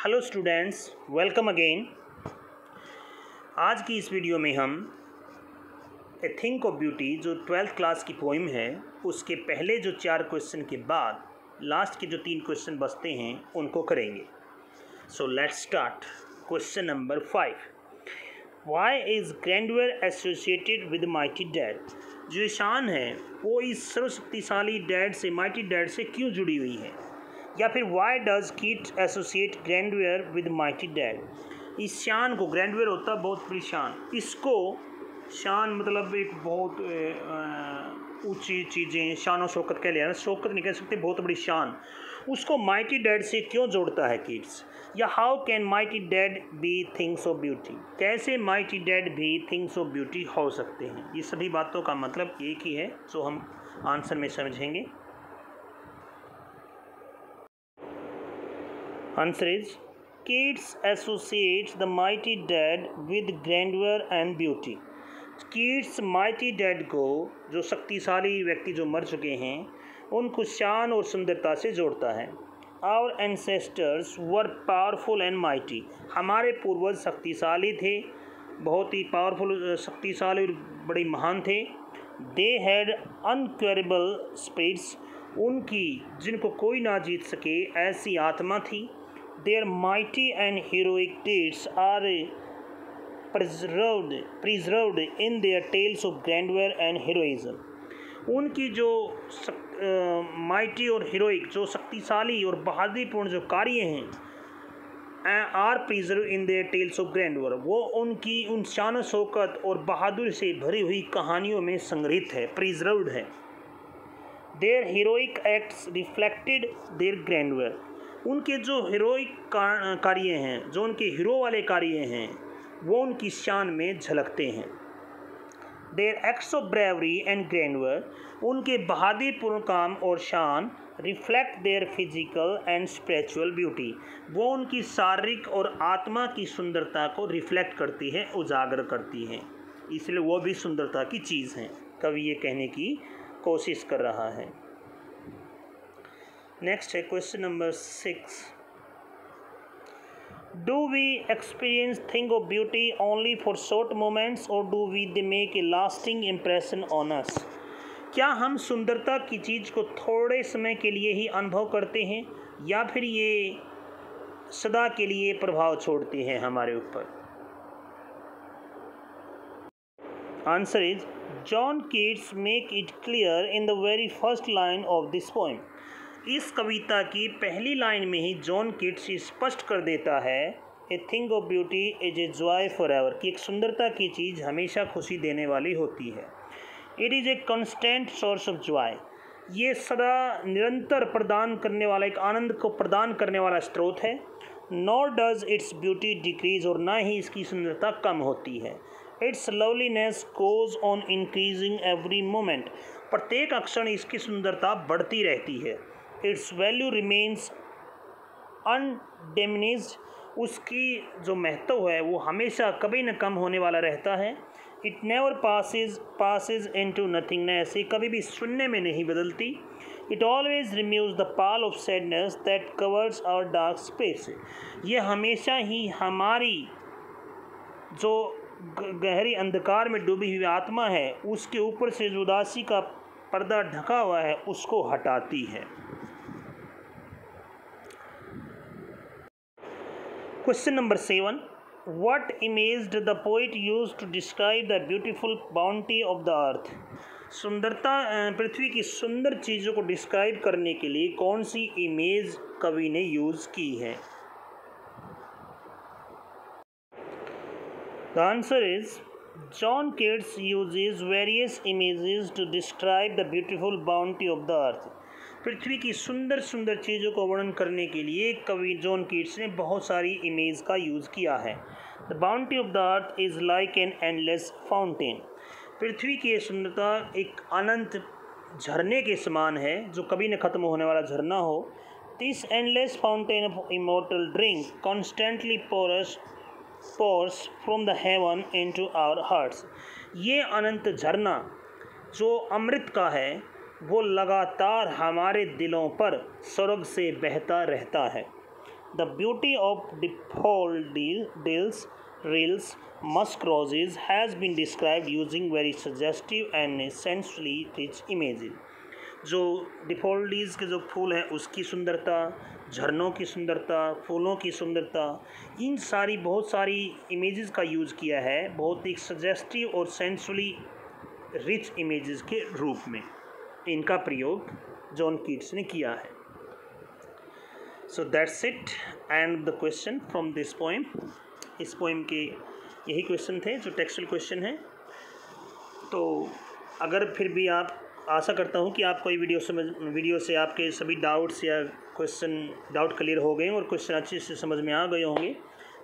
Hello students, welcome again. आज की इस वीडियो में हम ए थिंक ऑफ ब्यूटी जो 12th क्लास की पोइम है उसके पहले जो 4 क्वेश्चन के बाद लास्ट के जो 3 क्वेश्चन बचते हैं उनको करेंगे। So let's start. Question number 5, why is grandeur associated with mighty dead. जो शान है वो इस सर्वशक्तिशाली डैड से, माइटी डैड से क्यों जुड़ी हुई है, या फिर why does Keats associate grandeur with mighty dead. इस शान को, ग्रैंडयर होता है बहुत बड़ी शान, इसको शान मतलब एक बहुत ऊंची चीज़ें, शान और शौकत कह लिया ना, शौकत नहीं कह सकते, बहुत बड़ी शान, उसको माइटी डैड से क्यों जोड़ता है किड्स। या how can mighty dad B things of beauty, कैसे माइटी डैड भी थिंग्स ऑफ ब्यूटी हो सकते हैं। ये सभी बातों का मतलब एक ही है, जो हम आंसर में समझेंगे। Answer is, kids associate the mighty dad with grandeur and beauty. Kids mighty dad को, जो शक्तिशाली व्यक्ति जो मर चुके हैं, उनको शान और सुंदरता से जोड़ता है। Our ancestors were powerful and mighty. हमारे पूर्वज शक्तिशाली थे, बहुत ही पावरफुल, शक्तिशाली और बड़ी महान थे। They had unquenchable spirits. उनकी, जिनको कोई ना जीत सके, ऐसी आत्मा थी। Their mighty and heroic deeds are preserved in their tales of grandeur and heroism. उनकी जो माइटी और हीरोइक, जो शक्तिशाली और बहादुरीपूर्ण जो कार्य हैं, are preserved in their tales of grandeur, वो उनकी उन शान शौकत और बहादुरी से भरी हुई कहानियों में संग्रहित है, प्रिजर्व्ड है। Their heroic acts reflected their grandeur, उनके जो हीरोइक कार्य हैं, जो उनके हीरो वाले कार्य हैं, वो उनकी शान में झलकते हैं। Their acts of bravery and grandeur, उनके बहादुरीपूर्ण काम और शान reflect their physical and spiritual beauty, वो उनकी शारीरिक और आत्मा की सुंदरता को रिफ्लेक्ट करती है, उजागर करती है, इसलिए वो भी सुंदरता की चीज़ हैं। कवि ये कहने की कोशिश कर रहा है। नेक्स्ट है question number 6, do we experience thing of beauty only for short moments और do we they make a lasting impression on us. क्या हम सुंदरता की चीज़ को थोड़े समय के लिए ही अनुभव करते हैं, या फिर ये सदा के लिए प्रभाव छोड़ती हैं हमारे ऊपर। Answer is, John Keats make it clear in the very first line of this poem. इस कविता की पहली लाइन में ही जॉन कीट्स स्पष्ट कर देता है, a thing of beauty is a joy for ever, कि एक सुंदरता की चीज़ हमेशा खुशी देने वाली होती है। It is a constant source of Joy, ये सदा निरंतर प्रदान करने वाला, एक आनंद को प्रदान करने वाला स्रोत है। Nor does its beauty decrease, और ना ही इसकी सुंदरता कम होती है। It's loveliness goes on increasing every moment, प्रत्येक क्षण इसकी सुंदरता बढ़ती रहती है। इट्स वैल्यू रिमेन्स अनडिमिनिश्ड, उसकी जो महत्व है वो हमेशा कभी न कम होने वाला रहता है। It never passes into nothingness, ये कभी भी शून्य में नहीं बदलती। It always removes the pall of sadness that covers our dark space, ये हमेशा ही हमारी जो गहरी अंधकार में डूबी हुई आत्मा है, उसके ऊपर से जो उदासी का पर्दा ढका हुआ है, उसको हटाती है। Question number 7, what image the poet use to describe the beautiful bounty of the earth. सुंदरता, पृथ्वी की सुंदर चीज़ों को डिस्क्राइब करने के लिए कौन सी इमेज कवि ने यूज़ की है। The answer is, John Keats uses various images to describe the beautiful bounty of the earth. पृथ्वी की सुंदर सुंदर चीज़ों को वर्णन करने के लिए कवि जॉन कीट्स ने बहुत सारी इमेज का यूज़ किया है। The bounty of the earth is like an endless fountain, पृथ्वी की सुंदरता एक अनंत झरने के समान है, जो कभी न ख़त्म होने वाला झरना हो। This endless fountain of immortal drink constantly pours from the heaven into our hearts, ये अनंत झरना जो अमृत का है, वो लगातार हमारे दिलों पर स्वर्ग से बहता रहता है। The beauty of daffodils, rills, musk roses has been described using very suggestive and sensually rich images. जो डिफोल्डीज के जो फूल हैं उसकी सुंदरता, झरनों की सुंदरता, फूलों की सुंदरता, इन सारी बहुत सारी इमेजेस का यूज़ किया है बहुत ही सजेस्टिव और सेंसुअली रिच इमेजेस के रूप में। इनका प्रयोग जॉन कीट्स ने किया है। So that's it and the question from this poem. इस पोएम के यही क्वेश्चन थे जो टेक्सुअल क्वेश्चन हैं। तो अगर फिर भी आप, आशा करता हूँ कि आपको ये वीडियो से आपके सभी डाउट्स या डाउट क्लियर हो गए और क्वेश्चन अच्छे से समझ में आ गए होंगे।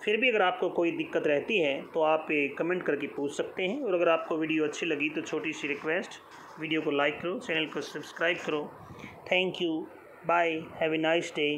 फिर भी अगर आपको कोई दिक्कत रहती है तो आप कमेंट करके पूछ सकते हैं। और अगर आपको वीडियो अच्छी लगी तो छोटी सी रिक्वेस्ट, वीडियो को लाइक करो, चैनल को सब्सक्राइब करो। Thank you, bye, have a nice day.